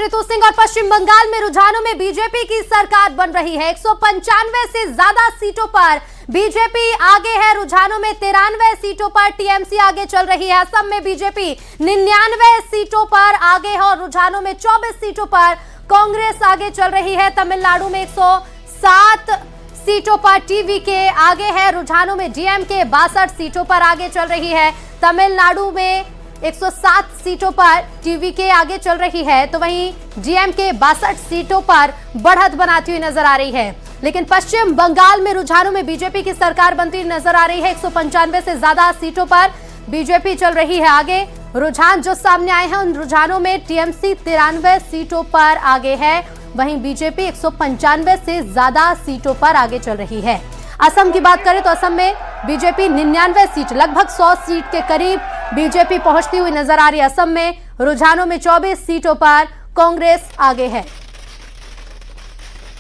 रितु सिंह और पश्चिम बंगाल में रुझानों में बीजेपी की सरकार बन रही है। 195 से ज्यादा सीटों पर बीजेपी आगे है। रुझानों में 93 सीटों पर टीएमसी आगे चल रही है। असम में बीजेपी 99 सीटों पर आगे है और रुझानों में 24 सीटों पर कांग्रेस आगे चल रही है। तमिलनाडु में 107 सीटों पर टीवीके आगे है। रुझानों में डीएमके 62 सीटों पर आगे चल रही है। तमिलनाडु में 107 सीटों पर टीवीके आगे चल रही है, तो वहीं डीएमके 62 सीटों पर बढ़त बनाती हुई नजर आ रही है। लेकिन पश्चिम बंगाल में रुझानों में बीजेपी की सरकार बनती नजर आ रही है। 195 से ज्यादा सीटों पर बीजेपी चल रही है आगे। रुझान जो सामने आए हैं उन रुझानों में टीएमसी 93 सीटों पर आगे है, वहीं बीजेपी 195 से ज्यादा सीटों पर आगे चल रही है। असम की बात करें तो असम में बीजेपी 99 सीट, लगभग 100 सीट के करीब बीजेपी पहुंचती हुई नजर आ रही है। असम में रुझानों में 24 सीटों पर कांग्रेस आगे है।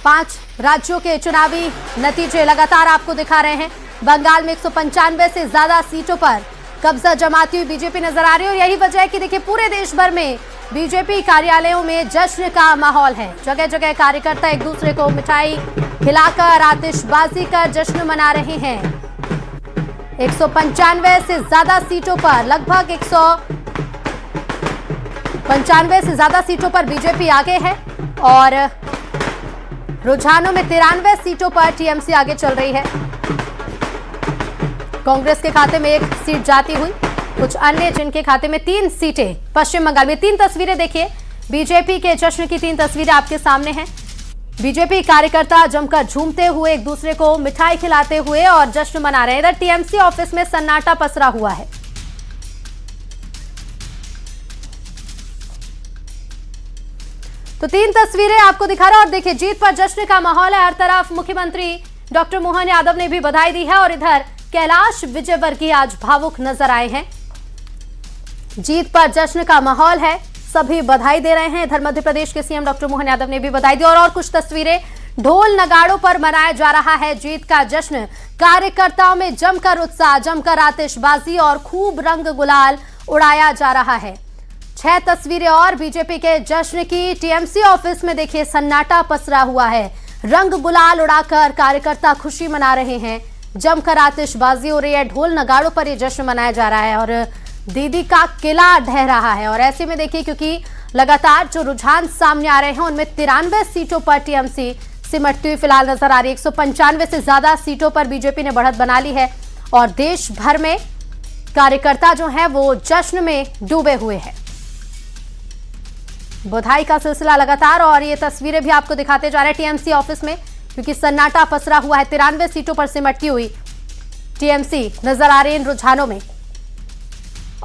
5 राज्यों के चुनावी नतीजे लगातार आपको दिखा रहे हैं। बंगाल में 195 से ज्यादा सीटों पर कब्जा जमाती हुई बीजेपी नजर आ रही है और यही वजह है कि देखिए पूरे देश भर में बीजेपी कार्यालयों में जश्न का माहौल है। जगह जगह कार्यकर्ता एक दूसरे को मिठाई खिलाकर आतिशबाजी कर जश्न मना रहे हैं। 195 से ज्यादा सीटों पर, लगभग 195 से ज्यादा सीटों पर बीजेपी आगे है और रुझानों में 93 सीटों पर टीएमसी आगे चल रही है। कांग्रेस के खाते में 1 सीट जाती हुई, कुछ अन्य जिनके खाते में 3 सीटें। पश्चिम बंगाल में 3 तस्वीरें देखिए, बीजेपी के जश्न की 3 तस्वीरें आपके सामने हैं। बीजेपी कार्यकर्ता जमकर झूमते हुए एक दूसरे को मिठाई खिलाते हुए और जश्न मना रहे हैं। इधर टीएमसी ऑफिस में सन्नाटा पसरा हुआ है। तो 3 तस्वीरें आपको दिखा रहा है और देखिए जीत पर जश्न का माहौल है हर तरफ। मुख्यमंत्री डॉक्टर मोहन यादव ने भी बधाई दी है और इधर कैलाश विजयवर्गीय आज भावुक नजर आए हैं। जीत पर जश्न का माहौल है, सभी बधाई दे रहे हैं। इधर मध्य प्रदेश के सीएम डॉक्टर मोहन यादव ने भी बधाई दी और कुछ तस्वीरें, ढोल नगाड़ों पर मनाया जा रहा है जीत का जश्न। कार्यकर्ताओं में जमकर उत्साह, जमकर आतिशबाजी और खूब रंग गुलाल उड़ाया जा रहा है। 6 तस्वीरें और बीजेपी के जश्न की। टीएमसी ऑफिस में देखिए सन्नाटा पसरा हुआ है। रंग गुलाल उड़ाकर कार्यकर्ता खुशी मना रहे हैं, जमकर आतिशबाजी हो रही है, ढोल नगाड़ों पर यह जश्न मनाया जा रहा है और दीदी का किला ढह रहा है। और ऐसे में देखिए क्योंकि लगातार जो रुझान सामने आ रहे हैं उनमें 93 सीटों पर टीएमसी सिमटती हुई फिलहाल नजर आ रही है। 195 से ज्यादा सीटों पर बीजेपी ने बढ़त बना ली है और देश भर में कार्यकर्ता जो है वो जश्न में डूबे हुए हैं। बधाई का सिलसिला लगातार और ये तस्वीरें भी आपको दिखाते जा रहे हैं टीएमसी ऑफिस में, क्योंकि सन्नाटा पसरा हुआ है। 93 सीटों पर सिमटती हुई टीएमसी नजर आ रही है इन रुझानों में।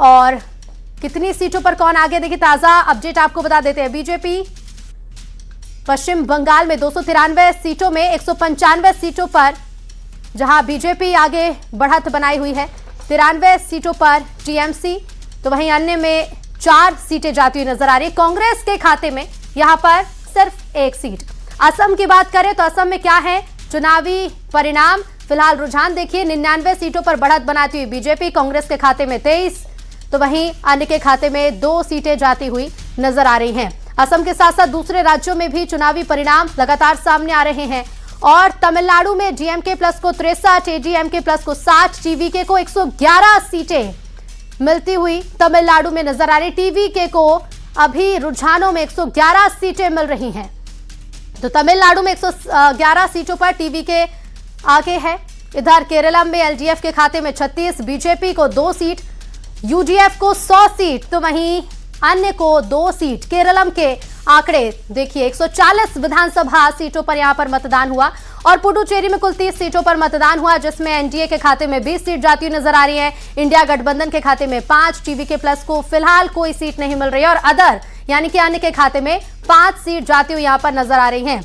और कितनी सीटों पर कौन आगे, देखिए ताजा अपडेट आपको बता देते हैं। बीजेपी पश्चिम बंगाल में 293 सीटों में 195 सीटों पर जहां बीजेपी आगे बढ़त बनाई हुई है, 93 सीटों पर टीएमसी, तो वहीं अन्य में 4 सीटें जाती हुई नजर आ रही है। कांग्रेस के खाते में यहां पर सिर्फ 1 सीट। असम की बात करें तो असम में क्या है चुनावी परिणाम, फिलहाल रुझान देखिए 99 सीटों पर बढ़त बनाती हुई बीजेपी, कांग्रेस के खाते में 23, तो वहीं अन्य के खाते में 2 सीटें जाती हुई नजर आ रही हैं। असम के साथ साथ दूसरे राज्यों में भी चुनावी परिणाम लगातार सामने आ रहे हैं और तमिलनाडु में डीएमके प्लस को 63, एडीएमके प्लस को 60, टीवीके को 111 सीटें मिलती हुई तमिलनाडु में नजर आ रही। टीवीके को अभी रुझानों में 111 सीटें मिल रही हैं, तो तमिलनाडु में 111 सीटों पर टीवीके आगे है। इधर केरला में एलडीएफ के खाते में 36, बीजेपी को 2 सीट, यूडीएफ को 100 सीट, तो वहीं अन्य को 2 सीट। केरलम के आंकड़े देखिए 140 विधानसभा सीटों पर यहां पर मतदान हुआ और पुडुचेरी में कुल 30 सीटों पर मतदान हुआ, जिसमें एनडीए के खाते में 20 सीट जाती हुई नजर आ रही है। इंडिया गठबंधन के खाते में 5, टीवीके प्लस को फिलहाल कोई सीट नहीं मिल रही है और अदर यानी कि अन्य के खाते में 5 सीट जाती हुई यहां पर नजर आ रही हैं।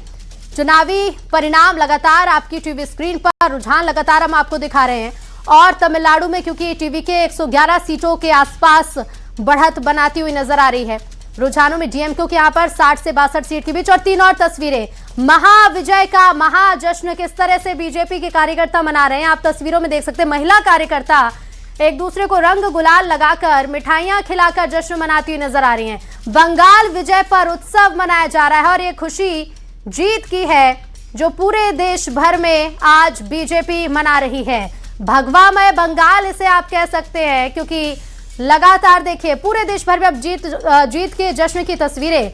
चुनावी परिणाम लगातार आपकी टीवी स्क्रीन पर, रुझान लगातार हम आपको दिखा रहे हैं और तमिलनाडु में क्योंकि टीवीके 111 सीटों के आसपास बढ़त बनाती हुई नजर आ रही है। रुझानों में डीएमके के यहां पर 60 से 62 सीट के बीच और 3 और तस्वीरें, महाविजय का महाजश्न किस तरह से बीजेपी के कार्यकर्ता मना रहे हैं आप तस्वीरों में देख सकते हैं। महिला कार्यकर्ता एक दूसरे को रंग गुलाल लगाकर मिठाइयां खिलाकर जश्न मनाती हुई नजर आ रही हैं। बंगाल विजय पर उत्सव मनाया जा रहा है और ये खुशी जीत की है जो पूरे देश भर में आज बीजेपी मना रही है। भगवामय बंगाल इसे आप कह सकते हैं, क्योंकि लगातार देखिए पूरे देश भर में अब जीत के जश्न की तस्वीरें,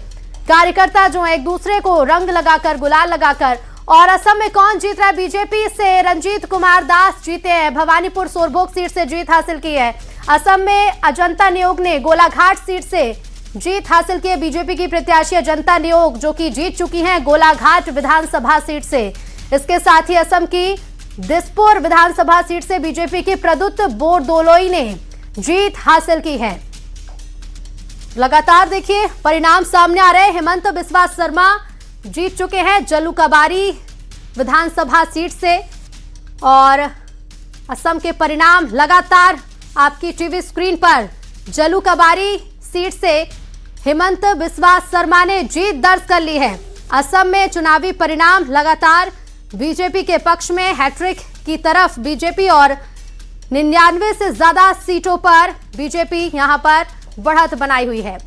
कार्यकर्ता जो है एक दूसरे को रंग लगाकर गुलाल लगाकर। और असम में कौन जीत रहा है? बीजेपी से रंजीत कुमार दास जीते हैं, भवानीपुर सोरभोग सीट से जीत हासिल की है। असम में अजंता नियोग ने गोलाघाट सीट से जीत हासिल की है। बीजेपी की प्रत्याशी अजंता नियोग जो कि जीत चुकी हैं गोलाघाट विधानसभा सीट से। इसके साथ ही असम की दिसपुर विधानसभा सीट से बीजेपी के प्रदुत बोरदोलोई ने जीत हासिल की है। लगातार देखिए परिणाम सामने आ रहे हैं। हेमंत बिस्वा शर्मा जीत चुके हैं जलुकबारी विधानसभा सीट से और असम के परिणाम लगातार आपकी टीवी स्क्रीन पर। जलुकबारी सीट से हेमंत बिस्वा शर्मा ने जीत दर्ज कर ली है। असम में चुनावी परिणाम लगातार बीजेपी के पक्ष में, हैट्रिक की तरफ बीजेपी और 99 से ज्यादा सीटों पर बीजेपी यहां पर बढ़त बनाई हुई है।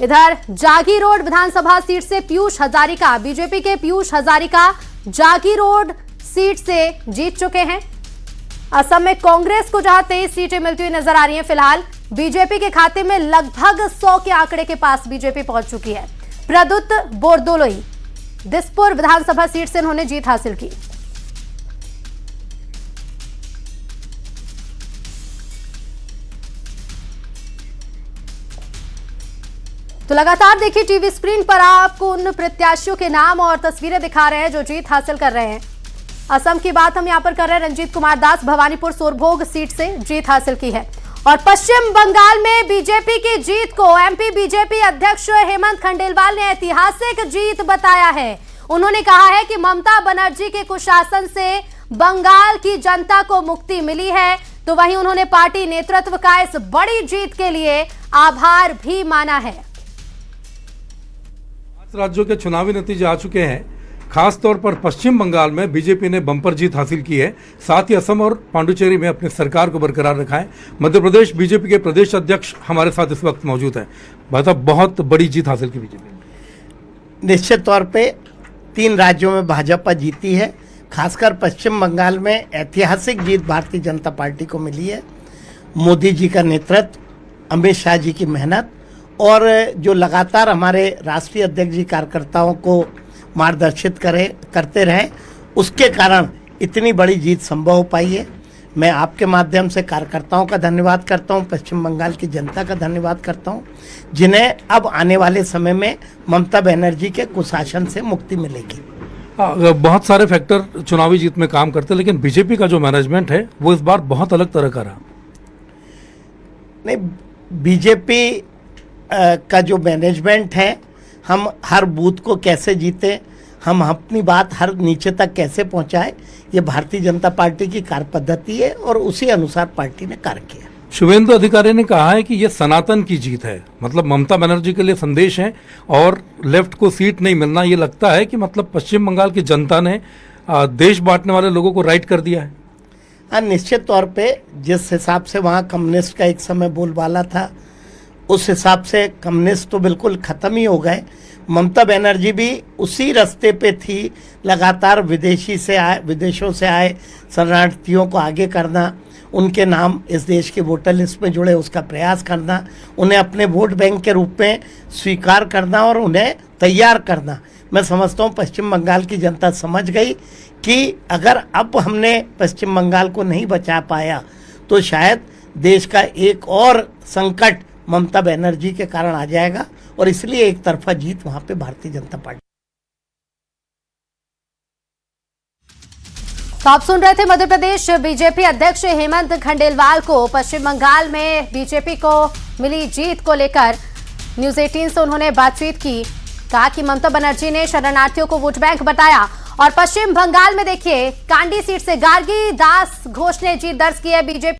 इधर जागी रोड विधानसभा सीट से पीयूष हजारिका, बीजेपी के पीयूष हजारिका जागी रोड सीट से जीत चुके हैं। असम में कांग्रेस को जहां 23 सीटें मिलती हुई नजर आ रही हैं, फिलहाल बीजेपी के खाते में लगभग 100 के आंकड़े के पास बीजेपी पहुंच चुकी है। प्रदुत बोरदोलोई दिसपुर विधानसभा सीट से उन्होंने जीत हासिल की। तो लगातार देखिए टीवी स्क्रीन पर आपको उन प्रत्याशियों के नाम और तस्वीरें दिखा रहे हैं जो जीत हासिल कर रहे हैं। असम की बात हम यहां पर कर रहे हैं। रंजीत कुमार दास भवानीपुर सोरभोग सीट से जीत हासिल की है। और पश्चिम बंगाल में बीजेपी की जीत को एमपी बीजेपी अध्यक्ष हेमंत खंडेलवाल ने ऐतिहासिक जीत बताया है। उन्होंने कहा है कि ममता बनर्जी के कुशासन से बंगाल की जनता को मुक्ति मिली है। तो वहीं उन्होंने पार्टी नेतृत्व का इस बड़ी जीत के लिए आभार भी माना है। राज्यों के चुनावी नतीजे आ चुके हैं। खास तौर पर पश्चिम बंगाल में बीजेपी ने बम्पर जीत हासिल की है। साथ ही असम और पांडुचेरी में अपनी सरकार को बरकरार रखा है। मध्य प्रदेश बीजेपी के प्रदेश अध्यक्ष हमारे साथ इस वक्त मौजूद हैं। मतलब बहुत बड़ी जीत हासिल की बीजेपी ने। निश्चित तौर पे 3 राज्यों में भाजपा जीती है। खासकर पश्चिम बंगाल में ऐतिहासिक जीत भारतीय जनता पार्टी को मिली है। मोदी जी का नेतृत्व, अमित शाह जी की मेहनत और जो लगातार हमारे राष्ट्रीय अध्यक्ष जी कार्यकर्ताओं को मार्गदर्शित करते रहे, उसके कारण इतनी बड़ी जीत संभव हो पाई है। मैं आपके माध्यम से कार्यकर्ताओं का धन्यवाद करता हूं, पश्चिम बंगाल की जनता का धन्यवाद करता हूं, जिन्हें अब आने वाले समय में ममता बनर्जी के कुशासन से मुक्ति मिलेगी। बहुत सारे फैक्टर चुनावी जीत में काम करते हैं, लेकिन बीजेपी का जो मैनेजमेंट है वो इस बार बहुत अलग तरह का रहा। नहीं, बीजेपी का जो मैनेजमेंट है, हम हर बूथ को कैसे जीते, हम अपनी बात हर नीचे तक कैसे पहुंचाए, ये भारतीय जनता पार्टी की कार्य पद्धति है और उसी अनुसार पार्टी ने कार्य किया। शुभेंदु अधिकारी ने कहा है कि ये सनातन की जीत है, मतलब ममता बनर्जी के लिए संदेश है और लेफ्ट को सीट नहीं मिलना, ये लगता है कि मतलब पश्चिम बंगाल की जनता ने देश बांटने वाले लोगों को राइट कर दिया है। हाँ, निश्चित तौर पे जिस हिसाब से वहाँ कम्युनिस्ट का एक समय बोलबाला था, उस हिसाब से कम्युनिस्ट तो बिल्कुल ख़त्म ही हो गए। ममता बनर्जी भी उसी रास्ते पे थी, लगातार विदेशों से आए शरणार्थियों को आगे करना, उनके नाम इस देश के वोटर लिस्ट में जुड़े उसका प्रयास करना, उन्हें अपने वोट बैंक के रूप में स्वीकार करना और उन्हें तैयार करना। मैं समझता हूँ पश्चिम बंगाल की जनता समझ गई कि अगर अब हमने पश्चिम बंगाल को नहीं बचा पाया तो शायद देश का एक और संकट ममता बनर्जी के कारण आ जाएगा और इसलिए एक तरफा जीत वहां पे भारतीय जनता पार्टी। तो आप सुन रहे थे मध्य प्रदेश बीजेपी अध्यक्ष हेमंत खंडेलवाल को पश्चिम बंगाल में बीजेपी को मिली जीत को लेकर न्यूज 18 से उन्होंने बातचीत की। कहा कि ममता बनर्जी ने शरणार्थियों को वोट बैंक बताया। और पश्चिम बंगाल में देखिए कांडी सीट से गार्गी दास घोष ने जीत दर्ज की है। बीजेपी